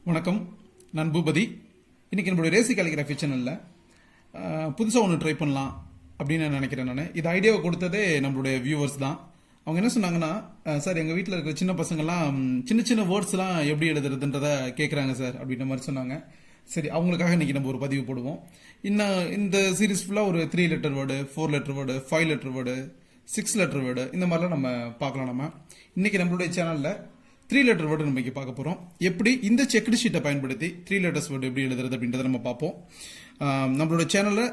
வணக்கம், நான் பூபதி. இன்றைக்கி நம்மளுடைய ரேசி காலிகிராஃபி சேனலில் புதுசாக ஒன்று ட்ரை பண்ணலாம் அப்படின்னு நான் நினைக்கிறேன். நான் இது ஐடியாவை கொடுத்ததே நம்மளுடைய வியூவர்ஸ் தான். அவங்க என்ன சொன்னாங்கன்னா, சார் எங்கள் வீட்டில் இருக்கிற சின்ன பசங்கள்லாம் சின்ன சின்ன வேர்ட்ஸ்லாம் எப்படி எழுதுறதுன்றதை கேட்குறாங்க சார் அப்படின்ற மாதிரி சொன்னாங்க. சரி, அவங்களுக்காக இன்றைக்கி நம்ம ஒரு பதிவு போடுவோம். இன்னும் இந்த சீரீஸ் ஃபுல்லாக ஒரு 3 letter word, 4 letter word, 5 letter word, 6 letter word, இந்த மாதிரிலாம் நம்ம பார்க்கலாம். நம்ம இன்றைக்கி நம்மளுடைய சேனலில் 3 லெட்டர் வேர்டு நம்ம இங்கே பார்க்க போகிறோம். எப்படி இந்த செக்டு ஷீட்டை பயன்படுத்தி 3 லெட்டர்ஸ் வேர்டு எப்படி எழுதுறது அப்படின்றத நம்ம பார்ப்போம். நம்மளோட சேனலில்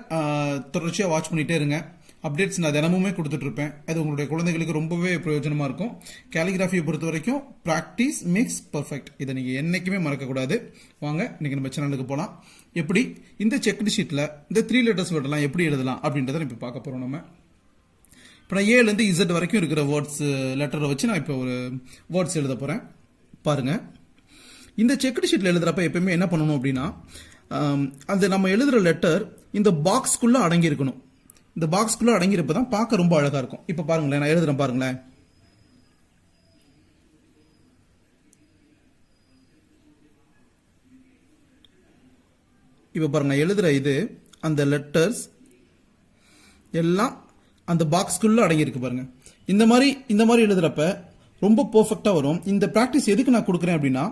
தொடர்ச்சியாக வாட்ச் பண்ணிகிட்டே இருங்க. அப்டேட்ஸ் நான் தினமுமே கொடுத்துட்ருப்பேன். அது உங்களுடைய குழந்தைகளுக்கு ரொம்பவே பிரயோஜனமாக இருக்கும். கேலிகிராஃபியை பொறுத்த வரைக்கும் ப்ராக்டிஸ் மேக்ஸ் பர்ஃபெக்ட். இதை நீங்கள் என்றைக்குமே மறக்கக்கூடாது. வாங்க இன்றைக்கி நம்ம சேனலுக்கு போகலாம். எப்படி இந்த செக்டு ஷீட்டில் இந்த 3 லெட்டர்ஸ் வேர்டெல்லாம் எப்படி எழுதலாம் அப்படின்றத இப்போ பார்க்க போகிறோம். நம்ம இப்போ நான் ஏலேருந்து இசட் வரைக்கும் இருக்கிற வேர்ட்ஸ் லெட்டரை வச்சு நான் இப்போ ஒரு வேர்ட்ஸ் எழுத போகிறேன். பாருங்கள், இந்த செக்டு ஷீட்டில் எழுதுகிறப்ப எப்பயுமே என்ன பண்ணணும் அப்படின்னா, அது நம்ம எழுதுகிற லெட்டர் இந்த பாக்ஸ்குள்ளே அடங்கியிருக்கணும். இந்த பாக்ஸ்குள்ளே அடங்கியிருப்ப தான் பார்க்க ரொம்ப அழகாக இருக்கும். இப்போ பாருங்களேன், நான் எழுதுகிறேன் பாருங்களேன். இப்போ பாருங்க, நான் எழுதுகிற இது அந்த லெட்டர்ஸ் எல்லாம் அந்த பாக்ஸ்குள்ளே அடங்கியிருக்கு பாருங்க. இந்த மாதிரி எழுதுறப்ப ரொம்ப பர்ஃபெக்டாக வரும். இந்த ப்ராக்டிஸ் எதுக்கு நான் கொடுக்குறேன் அப்படின்னா,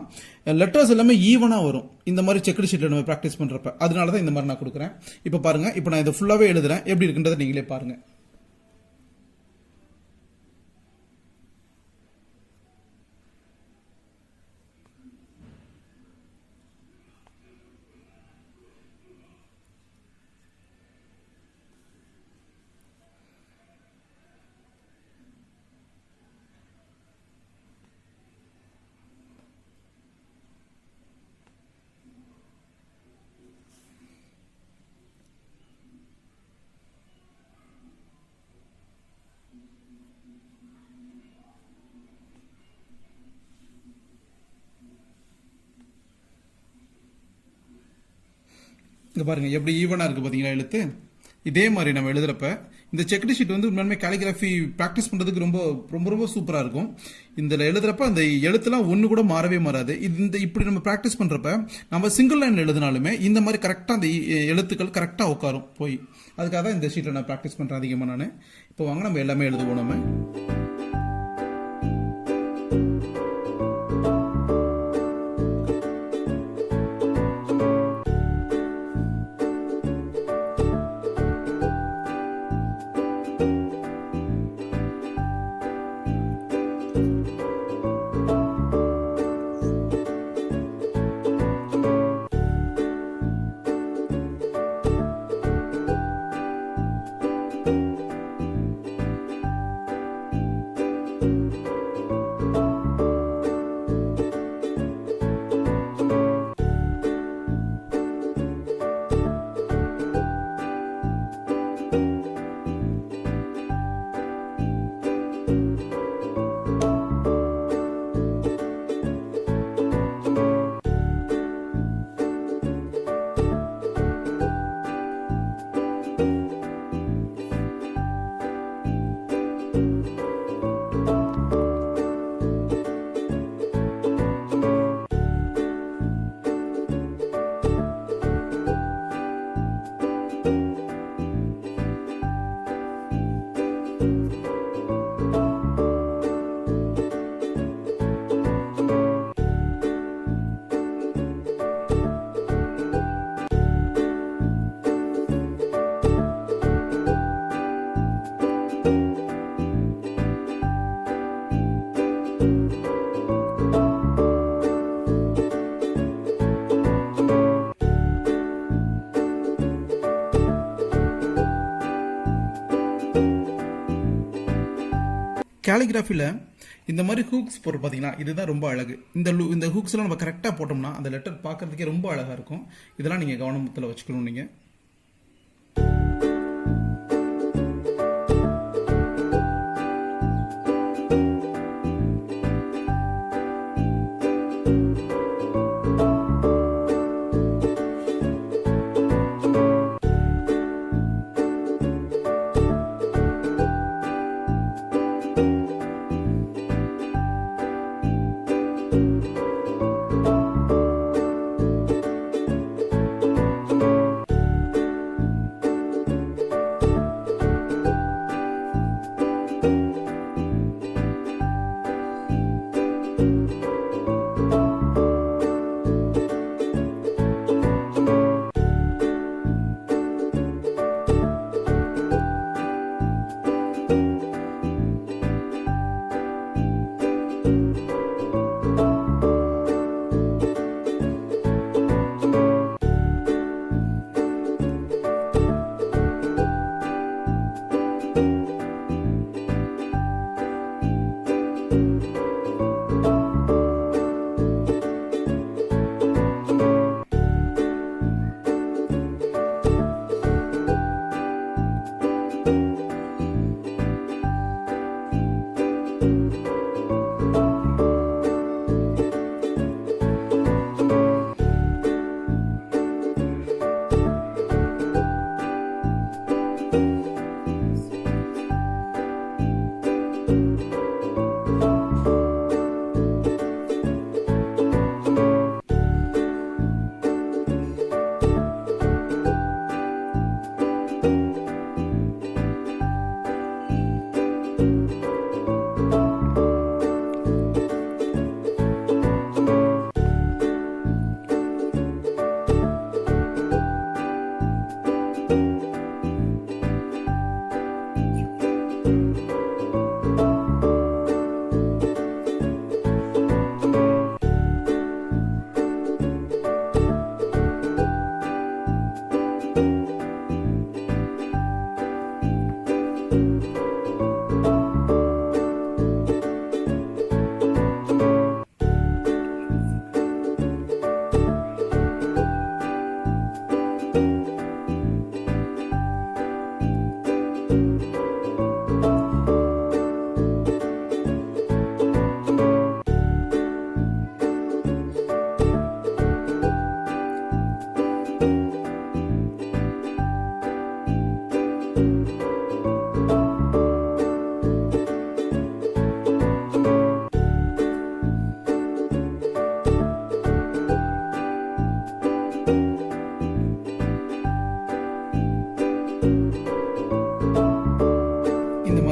லெட்டர்ஸ் எல்லாமே ஈவனாக வரும் இந்த மாதிரி செக்டு ஷீட்டில் நம்ம ப்ராக்டிஸ் பண்ணுறப்ப. அதனால தான் இந்த மாதிரி நான் கொடுக்குறேன். இப்போ பாருங்க, இப்போ நான் இதை ஃபுல்லாகவே எழுதுறேன். எப்படி இருக்குன்றதை நீங்களே பாருங்க. இங்கே பாருங்கள் எப்படி ஈவனாக இருக்குது பார்த்தீங்களா எழுத்து. இதே மாதிரி நம்ம எழுதுறப்ப இந்த செக்டு ஷீட் வந்து உண்மையுமே கேலிகிராஃபி ப்ராக்டிஸ் பண்ணுறதுக்கு ரொம்ப ரொம்ப ரொம்ப சூப்பராக இருக்கும். இதில் எழுதுறப்ப அந்த எழுத்துலாம் ஒன்று கூட மாறவே மாறாது. இப்படி நம்ம ப்ராக்டிஸ் பண்ணுறப்ப நம்ம சிங்கிள் லைன் எழுதினாலுமே இந்த மாதிரி கரெக்டாக அந்த எழுத்துக்கள் கரெக்டாக உட்காரும் போய். அதுக்காக தான் இந்த ஷீட்டில் நான் ப்ராக்டிஸ் பண்ணுறேன் அதிகமாக. நான் இப்போ வாங்க நம்ம எல்லாமே எழுதுவோம். நம்ம கேலிகிராஃபியில் இந்த மாதிரி ஹூக்ஸ் போட்டு பார்த்தீங்கன்னா இதுதான் ரொம்ப அழகு. இந்த ஹூக்ஸ்லாம் நம்ம கரெக்டாக போட்டோம்னா அந்த லெட்டர் பார்க்கறதுக்கே ரொம்ப அழகாக இருக்கும். இதெல்லாம் நீங்கள் கவனத்தில் வச்சுக்கணும். நீங்கள்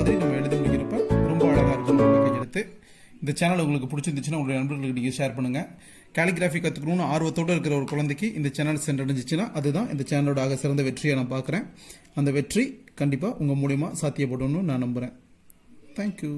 மாதிரி நம்ம எழுத முடிக்கிறப்ப ரொம்ப அழகாக இருக்கும் நம்மளோட கையெழுத்து. இந்த சேனல் உங்களுக்கு பிடிச்சிருந்துச்சுன்னா உங்களுடைய நண்பர்களுக்கு நீங்கள் ஷேர் பண்ணுங்கள். காலிகிராஃபி கற்றுக்கணும்னு ஆர்வத்தோடு இருக்கிற ஒரு குழந்தைக்கு இந்த சேனல் சென்றடைஞ்சிச்சுன்னா அதுதான் இந்த சேனலோட ஆக சிறந்த வெற்றியை நான் பார்க்குறேன். அந்த வெற்றி கண்டிப்பாக உங்கள் மூலிமா சாத்தியப்படணும்னு நான் நம்புகிறேன். தேங்க்யூ.